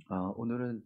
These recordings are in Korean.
오늘은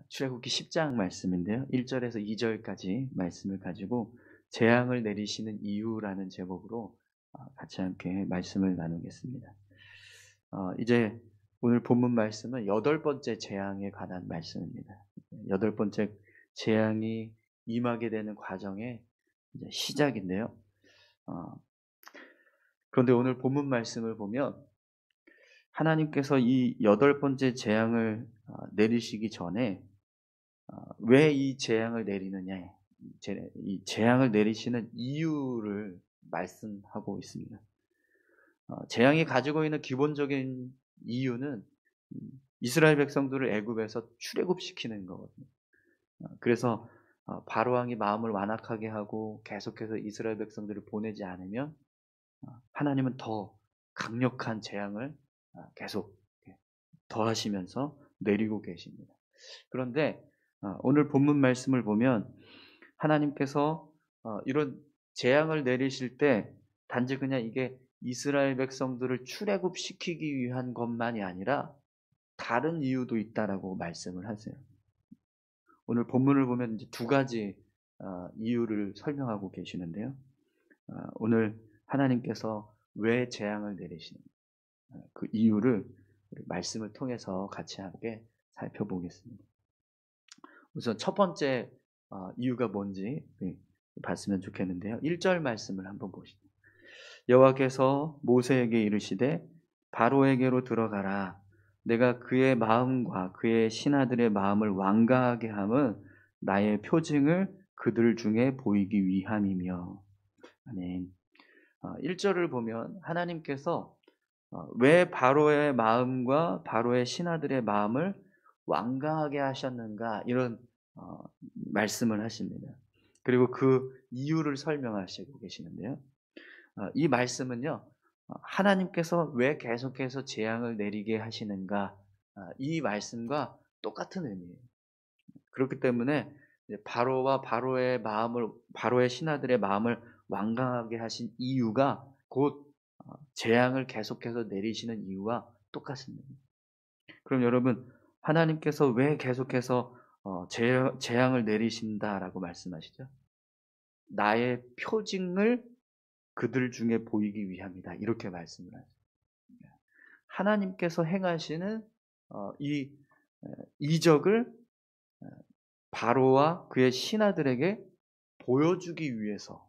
출애굽기 10장 말씀인데요. 1절에서 2절까지 말씀을 가지고 재앙을 내리시는 이유라는 제목으로 같이 함께 말씀을 나누겠습니다. 이제 오늘 본문 말씀은 8번째 재앙에 관한 말씀입니다. 8번째 재앙이 임하게 되는 과정의 이제 시작인데요. 어, 그런데 오늘 본문 말씀을 보면 하나님께서 이 8번째 재앙을 내리시기 전에 왜 이 재앙을 내리느냐, 이 재앙을 내리시는 이유를 말씀하고 있습니다. 재앙이 가지고 있는 기본적인 이유는 이스라엘 백성들을 애굽에서 출애굽시키는 거거든요. 그래서 바로 왕이 마음을 완악하게 하고 계속해서 이스라엘 백성들을 보내지 않으면 하나님은 더 강력한 재앙을 계속 더하시면서 내리고 계십니다. 그런데 오늘 본문 말씀을 보면 하나님께서 이런 재앙을 내리실 때 단지 그냥 이게 이스라엘 백성들을 출애굽시키기 위한 것만이 아니라 다른 이유도 있다라고 말씀을 하세요. 오늘 본문을 보면 이제 두 가지 이유를 설명하고 계시는데요. 오늘 하나님께서 왜 재앙을 내리시는 그 이유를 말씀을 통해서 같이 함께 살펴보겠습니다. 우선 첫 번째 이유가 뭔지 봤으면 좋겠는데요. 1절 말씀을 한번 보시죠. 여호와께서 모세에게 이르시되 바로에게로 들어가라. 내가 그의 마음과 그의 신하들의 마음을 완강하게 함은 나의 표징을 그들 중에 보이기 위함이며. 아멘. 1절을 보면 하나님께서 왜 바로의 마음과 바로의 신하들의 마음을 완강하게 하셨는가 이런 말씀을 하십니다. 그리고 그 이유를 설명하시고 계시는데요. 이 말씀은요, 하나님께서 왜 계속해서 재앙을 내리게 하시는가 이 말씀과 똑같은 의미예요. 그렇기 때문에 바로와 바로의 신하들의 마음을 완강하게 하신 이유가 곧 재앙을 계속해서 내리시는 이유와 똑같습니다. 그럼 여러분, 하나님께서 왜 계속해서 재앙을 내리신다라고 말씀하시죠? 나의 표징을 그들 중에 보이기 위함이다. 이렇게 말씀을 하죠. 하나님께서 행하시는 이 이적을 바로와 그의 신하들에게 보여주기 위해서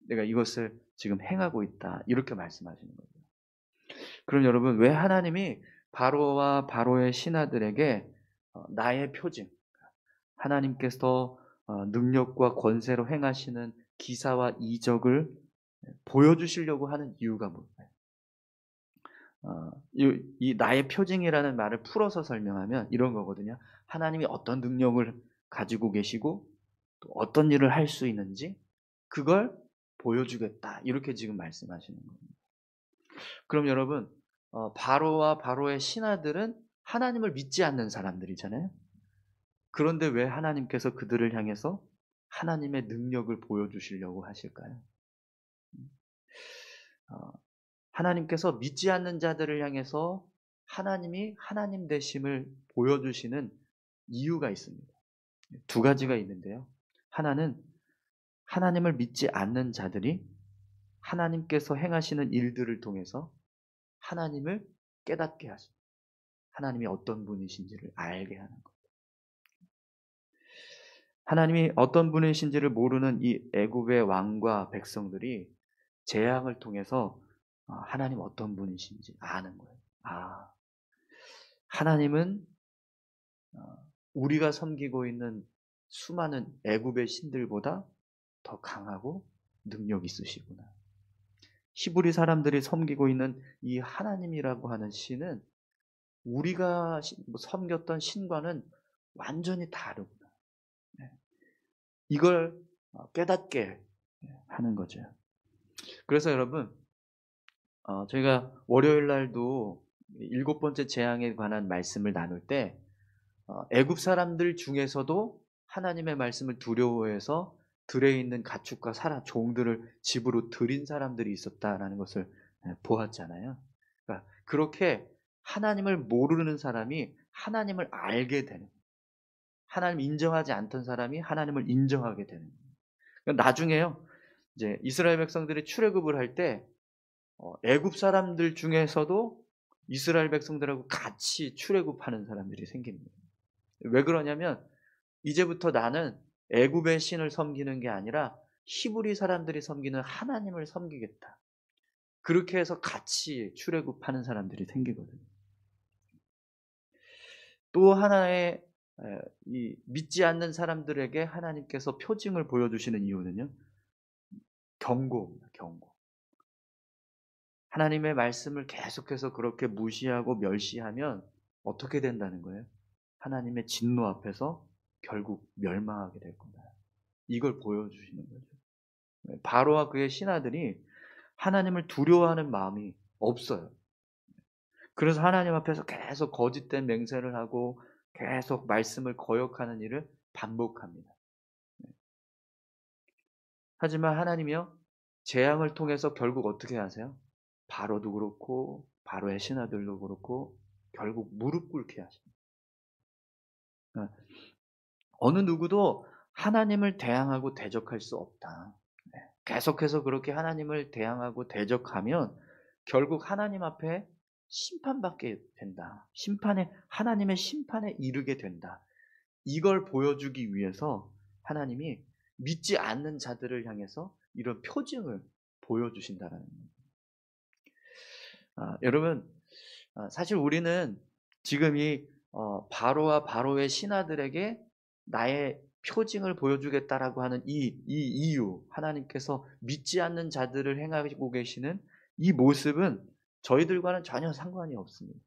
내가 이것을 지금 행하고 있다. 이렇게 말씀하시는 거예요. 그럼 여러분, 왜 하나님이 바로와 바로의 신하들에게 나의 표징, 하나님께서 능력과 권세로 행하시는 기사와 이적을 보여주시려고 하는 이유가 뭘까요? 이 나의 표징이라는 말을 풀어서 설명하면 이런 거거든요. 하나님이 어떤 능력을 가지고 계시고 또 어떤 일을 할 수 있는지 그걸 보여주겠다. 이렇게 지금 말씀하시는 겁니다. 그럼 여러분, 바로와 바로의 신하들은 하나님을 믿지 않는 사람들이잖아요. 그런데 왜 하나님께서 그들을 향해서 하나님의 능력을 보여주시려고 하실까요? 하나님께서 믿지 않는 자들을 향해서 하나님이 하나님 되심을 보여주시는 이유가 있습니다. 두 가지가 있는데요. 하나는 하나님을 믿지 않는 자들이 하나님께서 행하시는 일들을 통해서 하나님을 깨닫게 하십니다. 하나님이 어떤 분이신지를 알게 하는 것. 하나님이 어떤 분이신지를 모르는 이 애굽의 왕과 백성들이 재앙을 통해서 하나님 어떤 분이신지 아는 거예요. 하나님은 우리가 섬기고 있는 수많은 애굽의 신들보다 더 강하고 능력 있으시구나. 히브리 사람들이 섬기고 있는 이 하나님이라고 하는 신은 우리가 섬겼던 신과는 완전히 다르구나. 이걸 깨닫게 하는 거죠. 그래서 여러분, 저희가 월요일 날도 7번째 재앙에 관한 말씀을 나눌 때 애굽 사람들 중에서도 하나님의 말씀을 두려워해서 들에 있는 가축과 종들을 집으로 들인 사람들이 있었다라는 것을 보았잖아요. 그러니까 그렇게 하나님을 모르는 사람이 하나님을 알게 되는, 하나님 인정하지 않던 사람이 하나님을 인정하게 되는 거예요. 그러니까 나중에요, 이제 이스라엘 백성들이 출애굽을 할 때 애굽 사람들 중에서도 이스라엘 백성들하고 같이 출애굽하는 사람들이 생깁니다. 왜 그러냐면 이제부터 나는 애굽의 신을 섬기는 게 아니라 히브리 사람들이 섬기는 하나님을 섬기겠다. 그렇게 해서 같이 출애굽하는 사람들이 생기거든요. 또 하나의 이 믿지 않는 사람들에게 하나님께서 표징을 보여주시는 이유는요, 경고입니다. 경고. 하나님의 말씀을 계속해서 그렇게 무시하고 멸시하면 어떻게 된다는 거예요? 하나님의 진노 앞에서 결국 멸망하게 될 겁니다. 이걸 보여주시는 거죠. 바로와 그의 신하들이 하나님을 두려워하는 마음이 없어요. 그래서 하나님 앞에서 계속 거짓된 맹세를 하고 계속 말씀을 거역하는 일을 반복합니다. 하지만 하나님이요, 재앙을 통해서 결국 어떻게 하세요? 바로도 그렇고 바로의 신하들도 그렇고 결국 무릎 꿇게 하십니다. 어느 누구도 하나님을 대항하고 대적할 수 없다. 계속해서 그렇게 하나님을 대항하고 대적하면 결국 하나님 앞에 심판받게 된다. 하나님의 심판에 이르게 된다. 이걸 보여주기 위해서 하나님이 믿지 않는 자들을 향해서 이런 표징을 보여주신다라는 거예요. 여러분, 사실 우리는 지금 이 바로와 바로의 신하들에게 나의 표징을 보여주겠다라고 하는 이 이유, 하나님께서 믿지 않는 자들을 행하고 계시는 이 모습은 저희들과는 전혀 상관이 없습니다.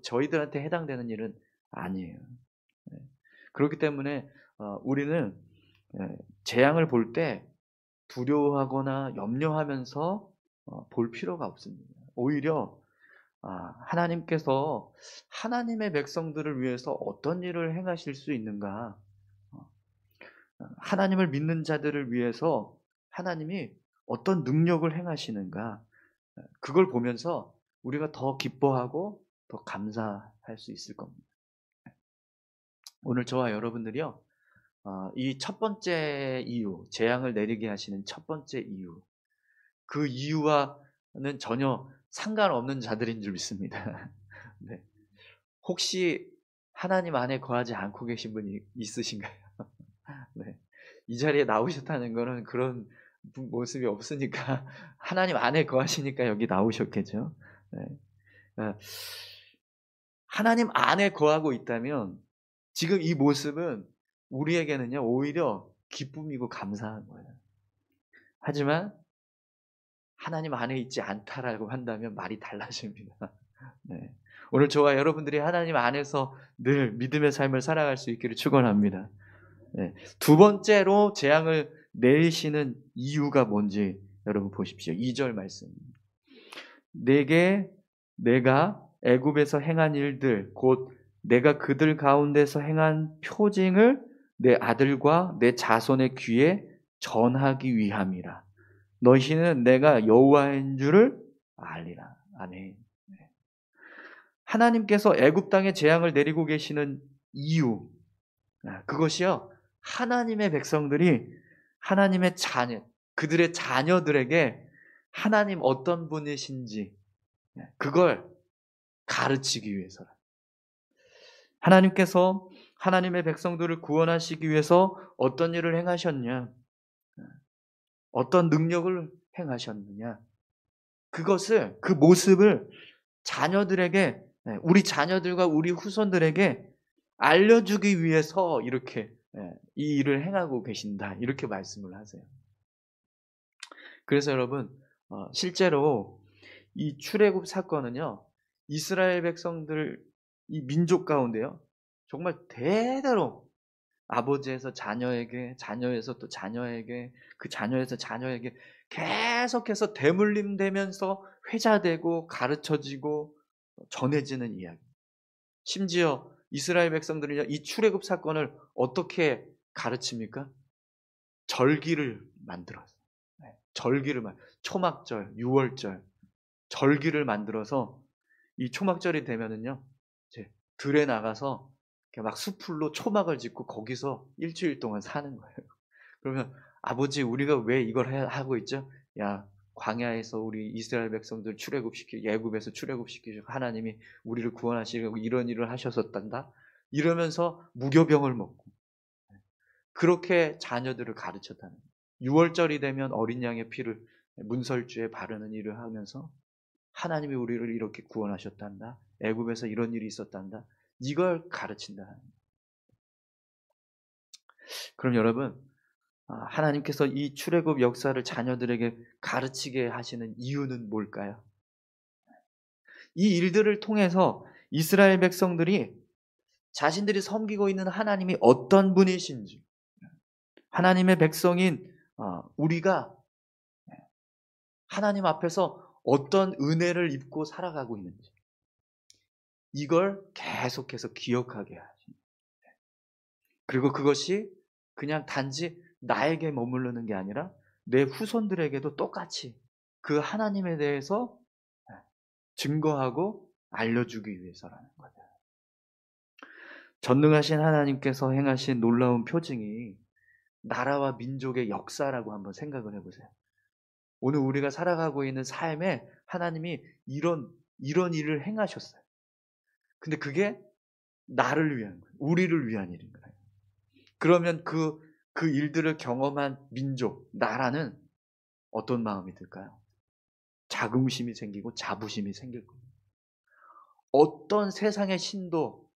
저희들한테 해당되는 일은 아니에요. 그렇기 때문에 우리는 재앙을 볼 때 두려워하거나 염려하면서 볼 필요가 없습니다. 오히려 하나님께서 하나님의 백성들을 위해서 어떤 일을 행하실 수 있는가, 하나님을 믿는 자들을 위해서 하나님이 어떤 능력을 행하시는가, 그걸 보면서 우리가 더 기뻐하고 더 감사할 수 있을 겁니다. 오늘 저와 여러분들이요, 이 첫 번째 이유, 재앙을 내리게 하시는 첫 번째 이유, 그 이유와는 전혀 상관없는 자들인 줄 믿습니다. 네. 혹시 하나님 안에 거하지 않고 계신 분이 있으신가요? 네. 이 자리에 나오셨다는 거는 그런 모습이 없으니까 하나님 안에 거하시니까 여기 나오셨겠죠. 네. 하나님 안에 거하고 있다면 지금 이 모습은 우리에게는요, 오히려 기쁨이고 감사한 거예요. 하지만 하나님 안에 있지 않다라고 한다면 말이 달라집니다. 네. 오늘 저와 여러분들이 하나님 안에서 늘 믿음의 삶을 살아갈 수 있기를 축원합니다. 네. 두 번째로 재앙을 내리시는 이유가 뭔지 여러분 보십시오. 2절 말씀. 내가 애굽에서 행한 일들 곧 내가 그들 가운데서 행한 표징을 내 아들과 내 자손의 귀에 전하기 위함이라. 너희는 내가 여호와인 줄을 알리라. 아멘. 하나님께서 애굽 땅에 재앙을 내리고 계시는 이유, 그것이요, 하나님의 백성들이 하나님의 자녀, 그들의 자녀들에게 하나님 어떤 분이신지 그걸 가르치기 위해서라. 하나님께서 하나님의 백성들을 구원하시기 위해서 어떤 일을 행하셨냐, 어떤 능력을 행하셨느냐, 그 모습을 자녀들에게, 우리 자녀들과 우리 후손들에게 알려주기 위해서 이렇게 이 일을 행하고 계신다, 이렇게 말씀을 하세요. 그래서 여러분, 실제로 이 출애굽 사건은요, 이스라엘 백성들, 이 민족 가운데요, 정말 대대로 아버지에서 자녀에게, 자녀에서 또 자녀에게, 그 자녀에서 자녀에게 계속해서 대물림되면서 회자되고 가르쳐지고 전해지는 이야기. 심지어 이스라엘 백성들은요, 이 출애굽 사건을 어떻게 가르칩니까? 절기를 만들어서, 초막절, 유월절, 절기를 만들어서 이 초막절이 되면은요, 이제 들에 나가서 이렇게 막 수풀로 초막을 짓고 거기서 일주일 동안 사는 거예요. 그러면 아버지 우리가 왜 이걸 하고 있죠? 야 광야에서 우리 이스라엘 백성들 애굽에서 출애굽시키시고 하나님이 우리를 구원하시려고 이런 일을 하셨었단다. 이러면서 무교병을 먹고 그렇게 자녀들을 가르쳤다는 거예요. 6월절이 되면 어린 양의 피를 문설주에 바르는 일을 하면서 하나님이 우리를 이렇게 구원하셨단다. 애굽에서 이런 일이 있었단다. 이걸 가르친다. 그럼 여러분, 하나님께서 이 출애굽 역사를 자녀들에게 가르치게 하시는 이유는 뭘까요? 이 일들을 통해서 이스라엘 백성들이 자신들이 섬기고 있는 하나님이 어떤 분이신지, 하나님의 백성인 우리가 하나님 앞에서 어떤 은혜를 입고 살아가고 있는지, 이걸 계속해서 기억하게 하십니다. 그리고 그것이 그냥 단지 나에게 머무르는 게 아니라 내 후손들에게도 똑같이 그 하나님에 대해서 증거하고 알려주기 위해서라는 거죠. 전능하신 하나님께서 행하신 놀라운 표징이 나라와 민족의 역사라고 한번 생각을 해보세요. 오늘 우리가 살아가고 있는 삶에 하나님이 이런 일을 행하셨어요. 근데 그게 나를 위한 거예요. 우리를 위한 일인 거예요. 그러면 그 일들을 경험한 민족, 나라는 어떤 마음이 들까요? 자긍심이 생기고 자부심이 생길 겁니다. 어떤 세상의 신도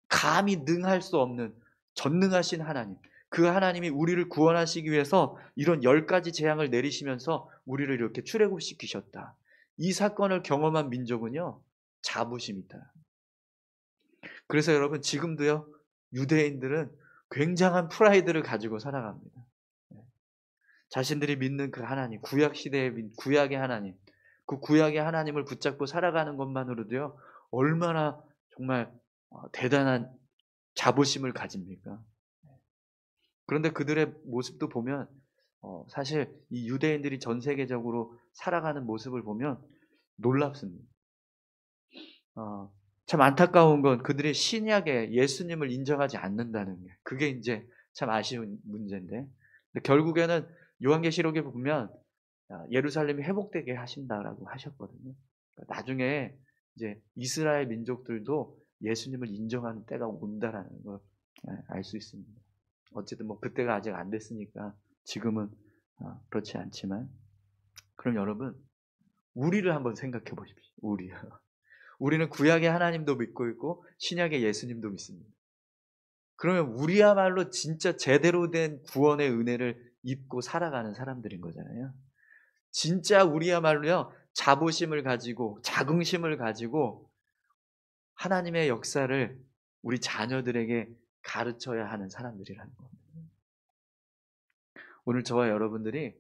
감히 능할 수 없는 전능하신 하나님, 그 하나님이 우리를 구원하시기 위해서 이런 10가지 재앙을 내리시면서 우리를 이렇게 출애굽시키셨다. 이 사건을 경험한 민족은요, 자부심이 있다. 그래서 여러분 지금도요, 유대인들은 굉장한 프라이드를 가지고 살아갑니다. 자신들이 믿는 그 하나님, 구약의 하나님, 그 구약의 하나님을 붙잡고 살아가는 것만으로도요, 얼마나 정말 대단한 자부심을 가집니까? 그런데 그들의 모습도 보면 사실 이 유대인들이 전 세계적으로 살아가는 모습을 보면 놀랍습니다. 참 안타까운 건 그들이 신약에 예수님을 인정하지 않는다는 게 그게 이제 참 아쉬운 문제인데 결국에는 요한계시록에 보면 예루살렘이 회복되게 하신다라고 하셨거든요. 그러니까 나중에 이제 이스라엘 민족들도 예수님을 인정하는 때가 온다라는 걸 알 수 있습니다. 어쨌든 뭐 그때가 아직 안 됐으니까 지금은 그렇지 않지만 그럼 여러분 우리를 한번 생각해 보십시오. 우리는 구약의 하나님도 믿고 있고 신약의 예수님도 믿습니다. 그러면 우리야말로 진짜 제대로 된 구원의 은혜를 입고 살아가는 사람들인 거잖아요. 진짜 우리야말로요 자부심을 가지고 자긍심을 가지고 하나님의 역사를 우리 자녀들에게 가르쳐야 하는 사람들이라는 겁니다. 오늘 저와 여러분들이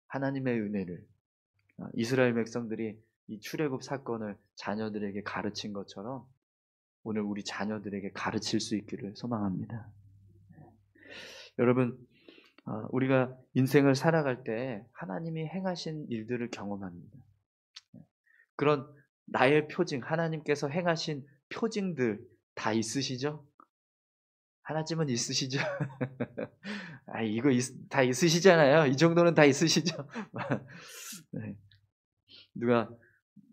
하나님의 은혜를 이스라엘 백성들이 이 출애굽 사건을 자녀들에게 가르친 것처럼 오늘 우리 자녀들에게 가르칠 수 있기를 소망합니다. 여러분 우리가 인생을 살아갈 때 하나님이 행하신 일들을 경험합니다. 그런 나의 표징, 하나님께서 행하신 표징들 다 있으시죠? 하나쯤은 있으시죠? 이거 다 있으시잖아요. 이 정도는 다 있으시죠? 네. 누가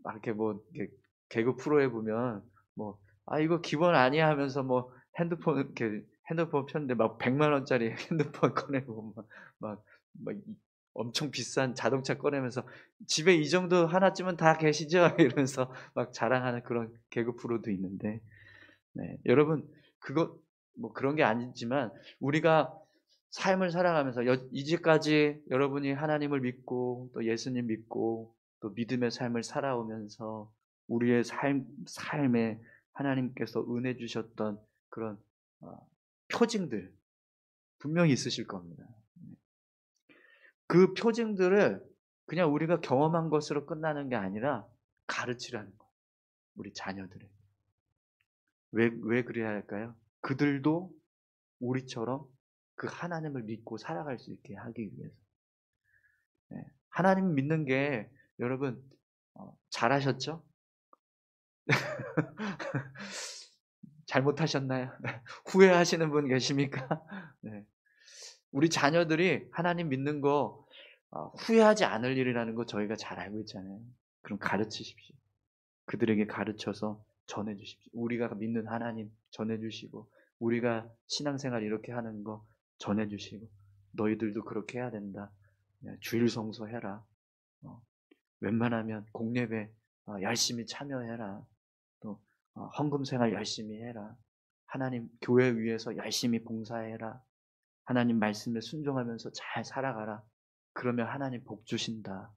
막 이렇게 이렇게 개그 프로에 보면 이거 기본 아니야 하면서 핸드폰 폈는데 막 100만 원짜리 핸드폰 꺼내고 막 엄청 비싼 자동차 꺼내면서 집에 이 정도 하나쯤은 다 계시죠? 이러면서 막 자랑하는 그런 개그 프로도 있는데, 네. 여러분, 그런 게 아니지만, 우리가 삶을 살아가면서, 이제까지 여러분이 하나님을 믿고, 또 예수님 믿고, 또 믿음의 삶을 살아오면서, 우리의 삶에 하나님께서 은혜 주셨던 그런, 표징들, 분명히 있으실 겁니다. 그 표징들을 그냥 우리가 경험한 것으로 끝나는 게 아니라 가르치라는 거예요. 우리 자녀들에게. 왜 그래야 할까요? 그들도 우리처럼 그 하나님을 믿고 살아갈 수 있게 하기 위해서. 네. 하나님 믿는 게 여러분 잘하셨죠? 잘못하셨나요? 후회하시는 분 계십니까? 네. 우리 자녀들이 하나님 믿는 거 후회하지 않을 일이라는 거 저희가 잘 알고 있잖아요. 그럼 가르치십시오. 그들에게 가르쳐서 전해주십시오. 우리가 믿는 하나님 전해주시고, 우리가 신앙생활 이렇게 하는 거 전해주시고, 너희들도 그렇게 해야 된다. 주일 성수해라. 웬만하면 공예배 열심히 참여해라. 또 헌금생활 열심히 해라. 하나님 교회 위해서 열심히 봉사해라. 하나님 말씀에 순종하면서 잘 살아가라. 그러면 하나님 복 주신다.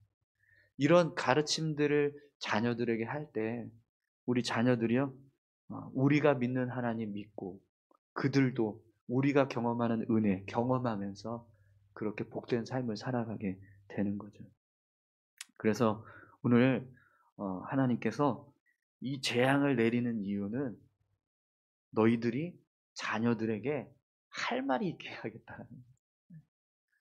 이런 가르침들을 자녀들에게 할 때 우리 자녀들이요, 우리가 믿는 하나님 믿고 그들도 우리가 경험하는 은혜 경험하면서 그렇게 복된 삶을 살아가게 되는 거죠. 그래서 오늘 하나님께서 이 재앙을 내리는 이유는 너희들이 자녀들에게 할 말이 있게 하겠다는 거예요.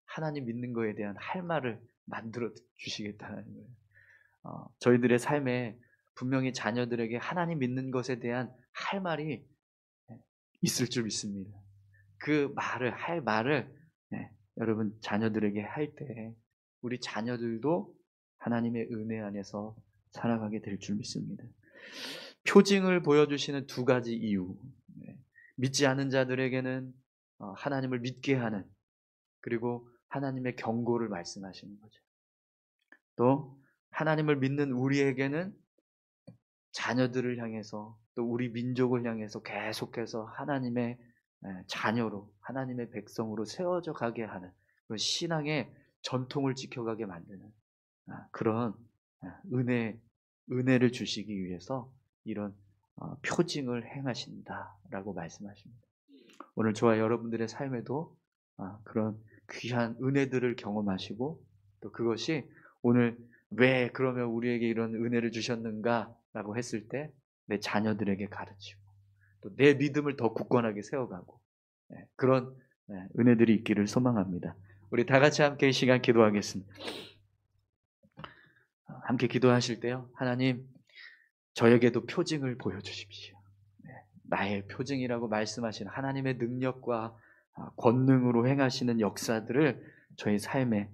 하나님 믿는 거에 대한 할 말을 만들어 주시겠다는 거예요. 저희들의 삶에 분명히 자녀들에게 하나님 믿는 것에 대한 할 말이 있을 줄 믿습니다. 그 말을, 할 말을 여러분 자녀들에게 할 때 우리 자녀들도 하나님의 은혜 안에서 살아가게 될 줄 믿습니다. 표징을 보여주시는 두 가지 이유. 믿지 않는 자들에게는 하나님을 믿게 하는, 그리고 하나님의 경고를 말씀하시는 거죠. 또 하나님을 믿는 우리에게는 자녀들을 향해서, 또 우리 민족을 향해서 계속해서 하나님의 자녀로, 하나님의 백성으로 세워져 가게 하는 그런 신앙의 전통을 지켜가게 만드는 그런 은혜를 주시기 위해서 이런 표징을 행하신다라고 말씀하십니다. 오늘 저와 여러분들의 삶에도 그런 귀한 은혜들을 경험하시고, 또 그것이 오늘 왜 그러면 우리에게 이런 은혜를 주셨는가라고 했을 때 내 자녀들에게 가르치고, 또 내 믿음을 더 굳건하게 세워가고, 그런 은혜들이 있기를 소망합니다. 우리 다 같이 함께 이 시간 기도하겠습니다. 함께 기도하실 때요, 하나님 저에게도 표징을 보여주십시오. 나의 표징이라고 말씀하시는 하나님의 능력과 권능으로 행하시는 역사들을 저희 삶에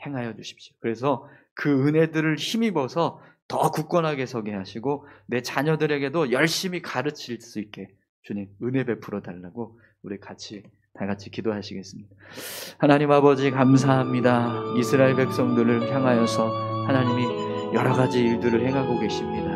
행하여 주십시오. 그래서 그 은혜들을 힘입어서 더 굳건하게 서게 하시고 내 자녀들에게도 열심히 가르칠 수 있게 주님 은혜 베풀어 달라고 우리 다 같이 기도하시겠습니다. 하나님 아버지 감사합니다. 이스라엘 백성들을 향하여서 하나님이 여러 가지 일들을 행하고 계십니다.